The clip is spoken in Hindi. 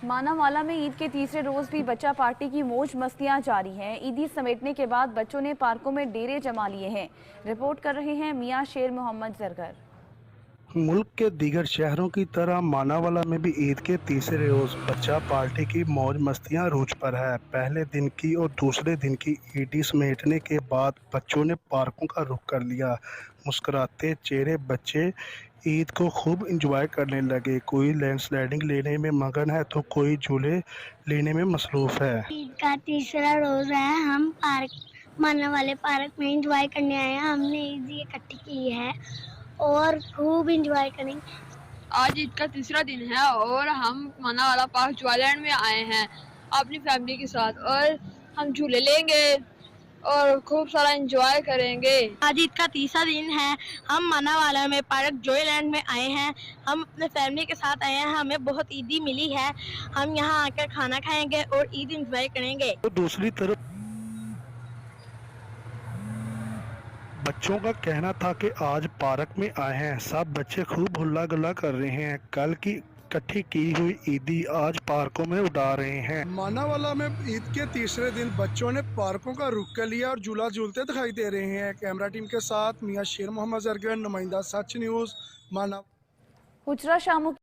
मानावाला में ईद के तीसरे रोज भी बच्चा पार्टी की मौज मस्तियां जारी हैं। ईदी समेटने के बाद बच्चों ने पार्कों में डेरे जमा लिए हैं। रिपोर्ट कर रहे हैं मियां शेर मोहम्मद जरगर। मुल्क के दीगर शहरों की तरह मानावाला में भी ईद के तीसरे रोज बच्चा पार्टी की मौज मस्तियां रूज पर है। पहले दिन की और दूसरे दिन की ईदी समेटने के बाद बच्चों ने पार्कों का रुख कर लिया। मुस्कुराते चेहरे बच्चे ईद को खूब एंजॉय करने लगे। कोई लैंडस्लाइडिंग लेने में मगन है तो कोई झूले लेने में मसरूफ है। ईद का तीसरा रोज है। हम माना वाले पार्क में एंजॉय करने आए हैं। हमने ईद इकट्ठी की है और खूब एंजॉय करेंगे। आज ईद का तीसरा दिन है और हम मानावाला पार्क ज्वालैंड में आए हैं अपनी फैमिली के साथ, और हम झूले लेंगे और खूब सारा एंजॉय करेंगे। आज ईद का तीसरा दिन है। हम मानावाला में पार्क जॉयलैंड में आए हैं। हम अपने फैमिली के साथ आए हैं। हमें बहुत ईदी मिली है। हम यहाँ आकर खाना खाएंगे और ईद एंजॉय करेंगे। तो दूसरी तरफ बच्चों का कहना था कि आज पार्क में आए हैं, सब बच्चे खूब हुल्ला गुल्ला कर रहे हैं। कल की इकट्ठी की हुई ईदी आज पार्कों में उड़ा रहे हैं। मानावाला में ईद के तीसरे दिन बच्चों ने पार्कों का रुख कर लिया और झूला झूलते दिखाई दे रहे हैं। कैमरा टीम के साथ मियां शेर मोहम्मद जरगर, नुमाइंदा सच न्यूज़, माना। हुजरा शामू